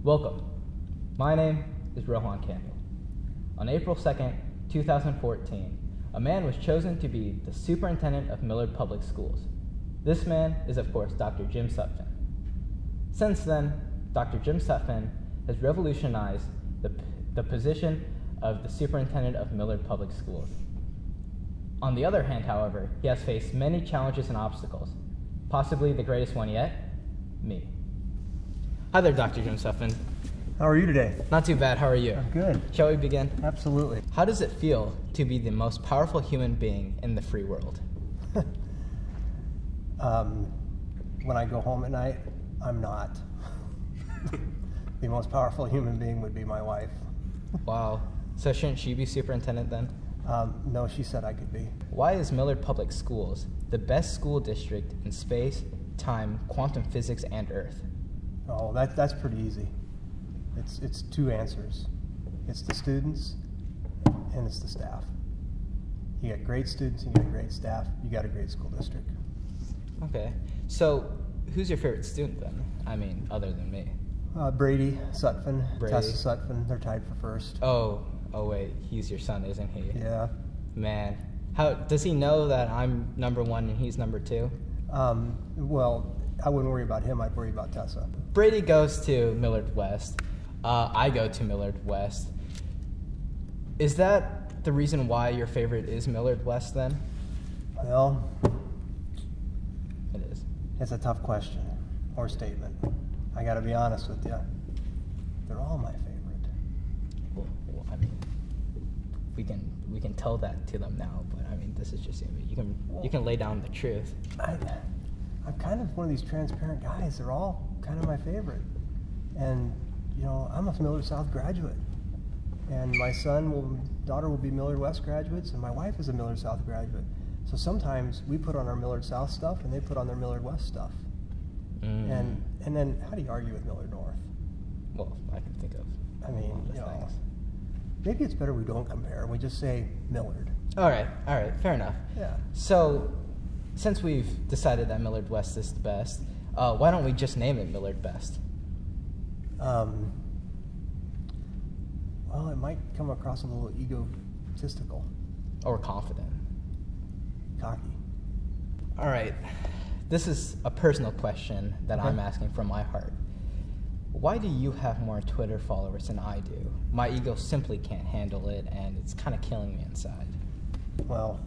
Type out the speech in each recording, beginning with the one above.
Welcome. My name is Rohan Kandel. On April 2nd, 2014, a man was chosen to be the superintendent of Millard Public Schools. This man is, of course, Dr. Jim Sutfin. Since then, Dr. Jim Sutfin has revolutionized the position of the superintendent of Millard Public Schools. On the other hand, however, he has faced many challenges and obstacles. Possibly the greatest one yet, me. Hi there, Dr. Jim Sutfin. How are you today? Not too bad, how are you? I'm good. Shall we begin? Absolutely. How does it feel to be the most powerful human being in the free world? When I go home at night, I'm not. The most powerful human being would be my wife. Wow. So shouldn't she be superintendent then? No, she said I could be. Why is Millard Public Schools the best school district in space, time, quantum physics, and Earth? Oh, that's pretty easy. It's two answers. It's the students and it's the staff. You got great students, you got great staff, you got a great school district. Okay. So who's your favorite student then? I mean, other than me. Brady, Sutfin, Brady. Tessa Sutfin, they're tied for first. Oh wait, he's your son, isn't he? Yeah. Man, how does he know that I'm number one and he's number two? Well, I wouldn't worry about him, I'd worry about Tessa. Brady goes to Millard West. I go to Millard West. Is that the reason why your favorite is Millard West then? Well, It is. it's a tough question or statement. I gotta be honest with you. They're all my favorite. Well, I mean, we can tell that to them now, but I mean, this is just you can lay down the truth. I'm kind of one of these transparent guys. They're all kind of my favorite. And, you know, I'm a Millard South graduate. And my daughter will be Millard West graduates, and my wife is a Millard South graduate. So sometimes we put on our Millard South stuff, and they put on their Millard West stuff. And then how do you argue with Millard North? Well, I can think of. I mean, you know, maybe it's better we don't compare. We just say Millard. All right, fair enough. Yeah. So, since we've decided that Millard West is the best, why don't we just name it Millard Best? Well, it might come across a little egotistical. Or confident. Cocky. All right, this is a personal question that I'm asking from my heart. Why do you have more Twitter followers than I do? My ego simply can't handle it, and it's kind of killing me inside. Well,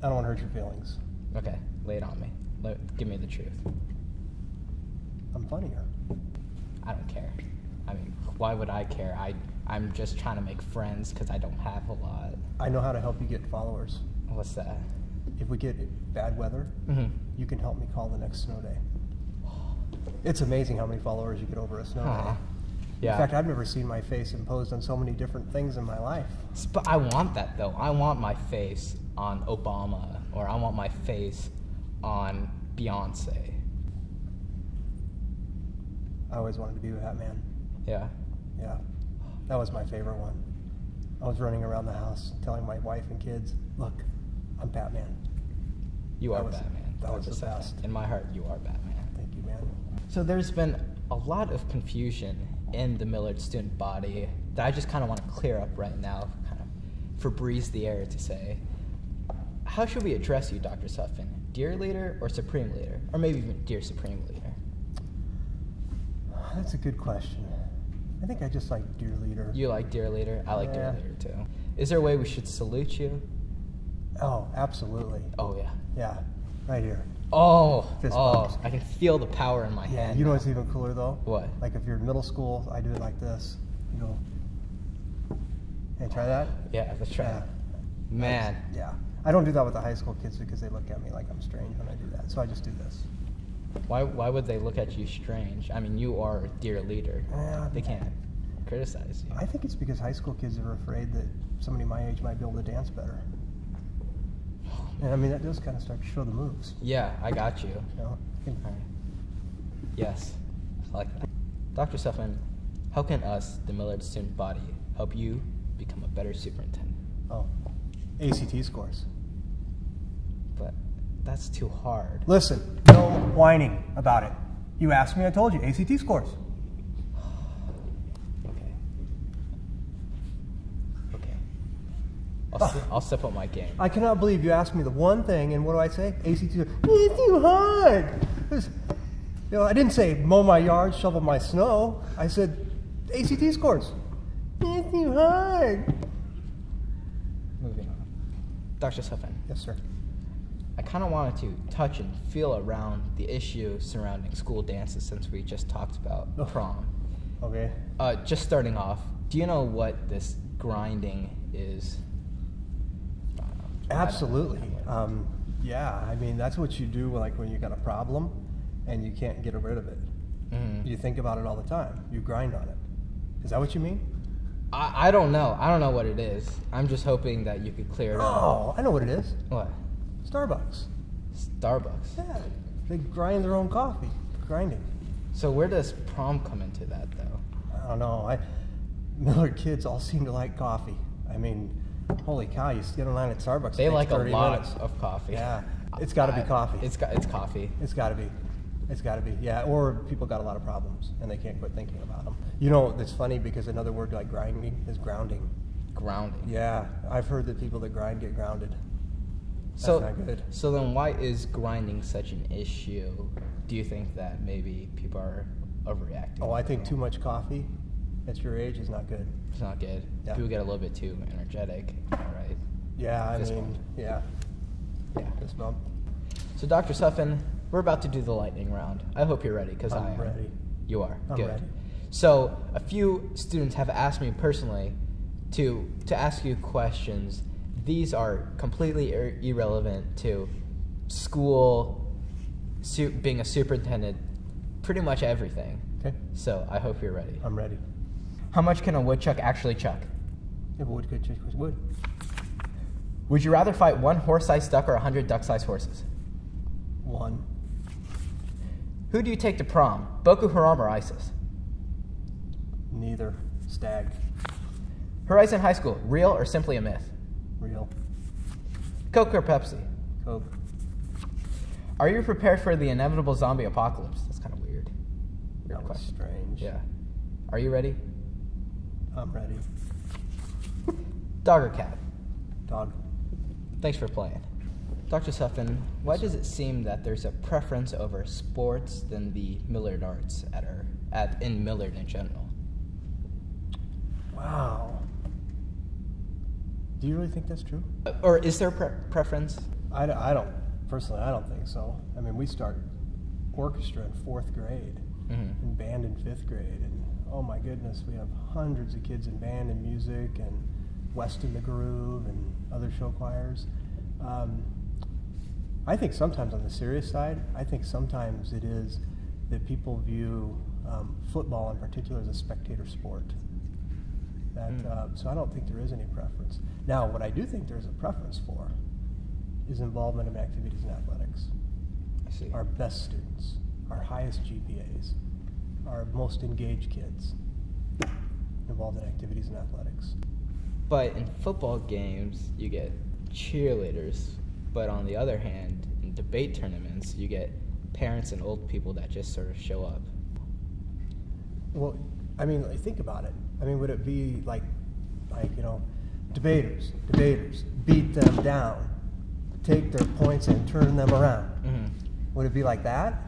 I don't want to hurt your feelings. Okay, lay it on me. Give me the truth. I'm funnier. I don't care. I mean, why would I care? I'm just trying to make friends because I don't have a lot. I know how to help you get followers. What's that? If we get bad weather, you can help me call the next snow day. It's amazing how many followers you get over a snow day. Yeah. In fact, I've never seen my face imposed on so many different things in my life. But I want that, though. I want my face on Obama, or I want my face on Beyonce. I always wanted to be with that man. Yeah. Yeah. That was my favorite one. I was running around the house telling my wife and kids, look, I'm Batman. You are Batman. That was the best. In my heart, you are Batman. Thank you, man. So there's been a lot of confusion in the Millard student body that I just kind of want to clear up right now, kind of Febreze the air to say, how should we address you, Dr. Sutfin? Dear Leader or Supreme Leader? Or maybe even Dear Supreme Leader? That's a good question. I think I just like Dear Leader. You like Dear Leader? I like Dear Leader too. Is there a way we should salute you? Oh, absolutely. Oh, yeah. Yeah, right here. Oh, Fist bumps. I can feel the power in my hand. You know now. what's even cooler though? What? Like if you're in middle school, I do it like this. You go, hey, try that? Yeah, let's try it. Man. Yeah. I don't do that with the high school kids because they look at me like I'm strange when I do that. So I just do this. Why would they look at you strange? I mean, you are Dear Leader. They can't criticize you. I think it's because high school kids are afraid that somebody my age might be able to dance better. And I mean, that does kind of start to show the moves. Yeah, I got you. You know? All right. Yes, I like that. Dr. Sutfin, how can us, the Millard student body, help you become a better superintendent? Oh, ACT scores. But that's too hard. Listen, no whining about it. You asked me, I told you, ACT scores. I'll step up my game. I cannot believe you asked me the one thing, and what do I say? ACT. It's too hard. I didn't say mow my yard, shovel my snow. I said ACT scores. It's too hard. Moving on. Dr. Sutfin. Yes, sir. I kind of wanted to touch and feel around the issue surrounding school dances since we just talked about prom. Okay. Just starting off, do you know what this grinding is? Absolutely. Yeah, I mean, that's what you do when you got a problem and you can't get rid of it. Mm-hmm. You think about it all the time. You grind on it. Is that what you mean? I don't know. I don't know what it is. I'm just hoping that you could clear it up. Oh, I know what it is. What? Starbucks. Starbucks? Yeah, they grind their own coffee. Grinding. So where does prom come into that, though? I don't know. Millard kids all seem to like coffee. I mean, holy cow, you get in line at Starbucks. They like a lot minutes. of coffee. Yeah, it's got to be coffee. It's coffee. It's got to be. It's got to be. Yeah, or people got a lot of problems and they can't quit thinking about them. You know, it's funny because another word like grinding is grounding. Grounding. Yeah, I've heard that people that grind get grounded. That's not good. So then why is grinding such an issue? Do you think that maybe people are overreacting? Oh, I think too much coffee at your age is not good. It's not good. Yeah. People get a little bit too energetic, right? Yeah, I Fist mean, bump. yeah. Yeah. Fist bump. So Dr. Sutfin, we're about to do the lightning round. I hope you're ready, because I am. I'm ready. You are. I'm Good. ready. So a few students have asked me personally to ask you questions. These are completely irrelevant to school, being a superintendent, pretty much everything. Okay. So I hope you're ready. I'm ready. How much can a woodchuck actually chuck? If wood could chuck wood. Would you rather fight one horse-sized duck or 100 duck-sized horses? One. Who do you take to prom, Boko Haram or ISIS? Neither. Stag. Horizon High School, real or simply a myth? Real. Coke or Pepsi? Coke. Are you prepared for the inevitable zombie apocalypse? That's kind of weird. Weird That was question. strange. Yeah. Are you ready? I'm ready. Dog or cat? Dog. Thanks for playing. Dr. Sutfin, why does it seem that there's a preference over sports than the Millard arts in Millard in general? Wow. Do you really think that's true? Or is there preference? I don't. Personally, I don't think so. I mean, we start orchestra in 4th grade and band in 5th grade. And oh my goodness, we have hundreds of kids in band and music and West in the Groove and other show choirs. I think sometimes on the serious side, I think sometimes it is that people view football in particular as a spectator sport. So I don't think there is any preference. Now, what I do think there is a preference for is involvement in activities and athletics. I see. Our best students, our highest GPAs, our most engaged kids involved in activities and athletics. But in football games, you get cheerleaders. But on the other hand, in debate tournaments, you get parents and old people that just sort of show up. Well, I mean, think about it. I mean, would it be like debaters, beat them down, take their points and turn them around? Mm-hmm. Would it be like that?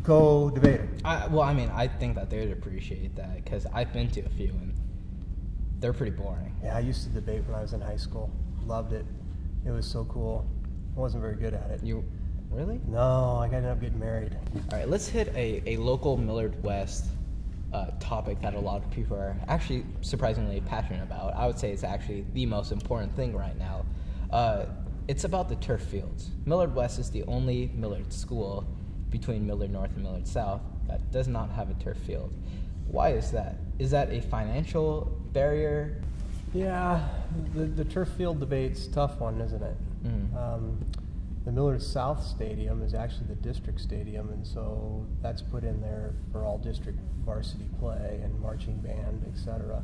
Go debater. I think that they would appreciate that because I've been to a few and they're pretty boring. Yeah, I used to debate when I was in high school. Loved it. It was so cool. I wasn't very good at it. You really? No, I ended up getting married. All right, let's hit a local Millard West topic that a lot of people are actually surprisingly passionate about. I would say it's actually the most important thing right now. It's about the turf fields. Millard West is the only Millard school between Millard North and Millard South that does not have a turf field. Why is that? Is that a financial barrier? Yeah, the turf field debate's a tough one, isn't it? The Millard South Stadium is actually the district stadium, and so that's put in there for all district varsity play and marching band, etc.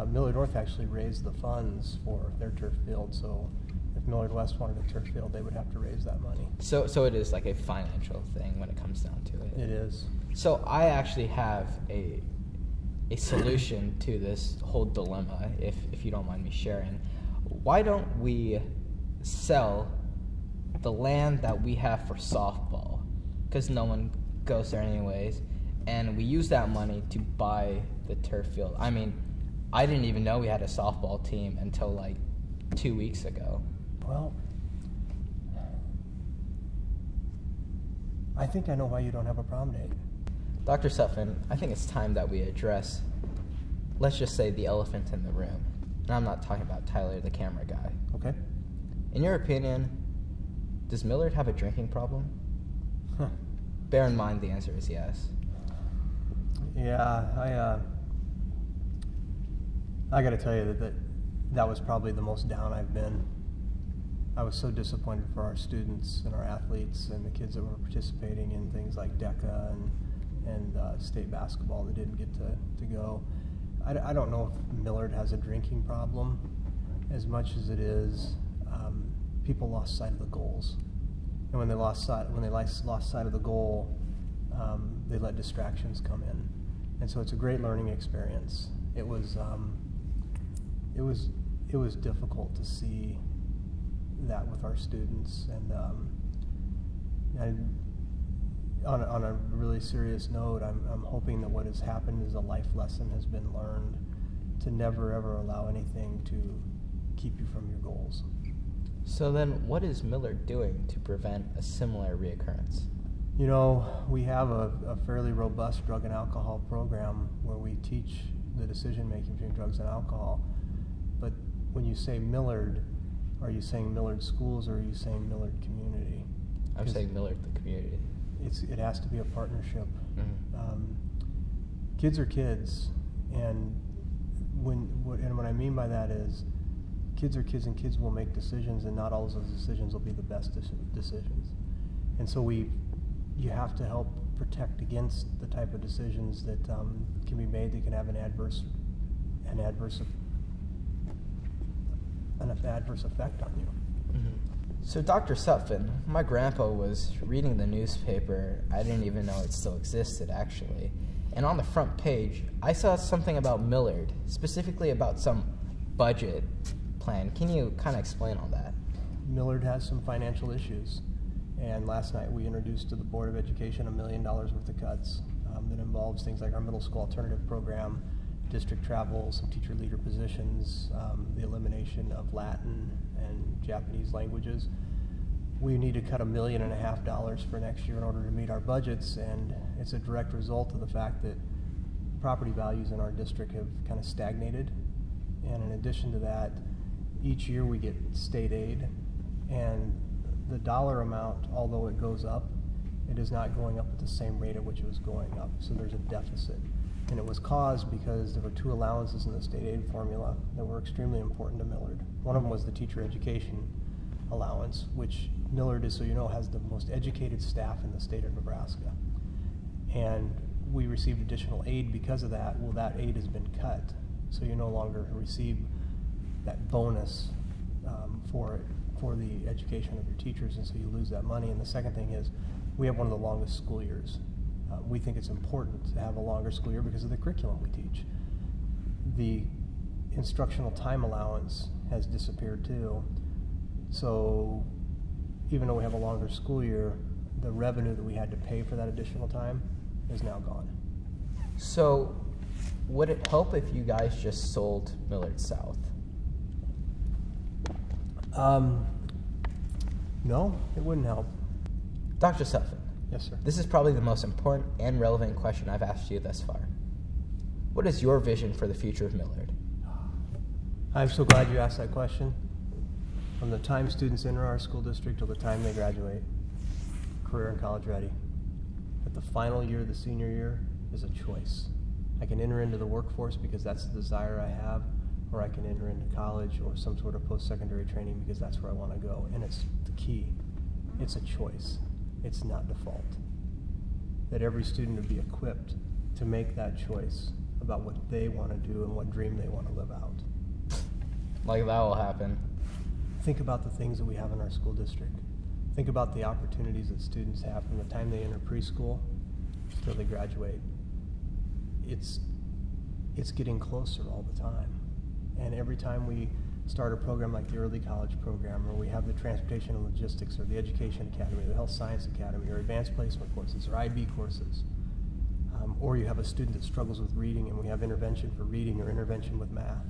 Millard North actually raised the funds for their turf field, so if Millard West wanted a turf field, they would have to raise that money. So it is like a financial thing when it comes down to it. It is. So I actually have a solution to this whole dilemma, if you don't mind me sharing. why don't we sell the land that we have for softball? Because no one goes there anyways. And we use that money to buy the turf field. I mean, I didn't even know we had a softball team until like 2 weeks ago. Well, I think I know why you don't have a prom date. Dr. Sutfin, I think it's time that we address, let's just say, the elephant in the room. And I'm not talking about Tyler, the camera guy. Okay. In your opinion, does Millard have a drinking problem? Huh. Bear in mind the answer is yes. Yeah, I got to tell you that was probably the most down I've been. I was so disappointed for our students and our athletes and the kids that were participating in things like DECA and state basketball that didn't get to go. I don't know if Millard has a drinking problem as much as it is people lost sight of the goals. And when they lost sight of the goal, they let distractions come in. And so it's a great learning experience. It was difficult to see that with our students, and on a really serious note, I'm hoping that what has happened is a life lesson has been learned to never ever allow anything to keep you from your goals. So then what is Millard doing to prevent a similar reoccurrence? You know, we have a fairly robust drug and alcohol program where we teach the decision making between drugs and alcohol. But when you say Millard, are you saying Millard schools or are you saying Millard community? I'm saying Millard the community. It has to be a partnership. Mm-hmm. Kids are kids, and what I mean by that is kids are kids, and kids will make decisions, and not all of those decisions will be the best decisions. And so you have to help protect against the type of decisions that can be made that can have an adverse effect on you. Mm-hmm. So Dr. Sutphin, my grandpa was reading the newspaper. I didn't even know it still existed, actually. And on the front page, I saw something about Millard, specifically about some budget plan. Can you kind of explain all that? Millard has some financial issues. And last night we introduced to the Board of Education $1 million worth of cuts that involves things like our middle school alternative program, district travel, some teacher leader positions, the elimination of Latin and Japanese languages. We need to cut $1.5 million for next year in order to meet our budgets, and it's a direct result of the fact that property values in our district have kind of stagnated. And in addition to that, each year we get state aid, and the dollar amount, although it goes up, it is not going up at the same rate at which it was going up. So there's a deficit. And it was caused because there were two allowances in the state aid formula that were extremely important to Millard. One of them was the teacher education allowance, which Millard, is, so you know, has the most educated staff in the state of Nebraska. And we received additional aid because of that. Well, that aid has been cut, so you no longer receive that bonus for the education of your teachers, and so you lose that money. And the second thing is, we have one of the longest school years. We think it's important to have a longer school year because of the curriculum we teach. The instructional time allowance has disappeared too. So even though we have a longer school year, the revenue that we had to pay for that additional time is now gone. So would it help if you guys just sold Millard South? No, it wouldn't help. Dr. Sutphin. Yes, sir. This is probably the most important and relevant question I've asked you thus far. What is your vision for the future of Millard? I'm so glad you asked that question. From the time students enter our school district till the time they graduate, career and college ready. But the final year, the senior year, is a choice. I can enter into the workforce because that's the desire I have, or I can enter into college or some sort of post-secondary training because that's where I want to go. And it's the key. It's a choice. It's not default. That every student would be equipped to make that choice about what they want to do and what dream they want to live out. Like that will happen. Think about the things that we have in our school district. Think about the opportunities that students have from the time they enter preschool till they graduate. It's getting closer all the time. And every time we start a program like the Early College Program, or we have the Transportation and Logistics, or the Education Academy, or the Health Science Academy, or Advanced Placement courses, or IB courses. Or you have a student that struggles with reading, and we have intervention for reading or intervention with math.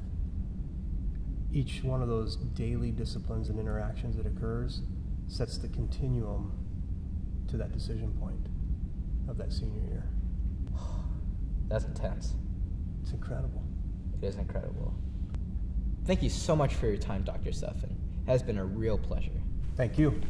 Each one of those daily disciplines and interactions that occurs sets the continuum to that decision point of that senior year. That's intense. It's incredible. It is incredible. Thank you so much for your time, Dr. Sutfin. It has been a real pleasure. Thank you.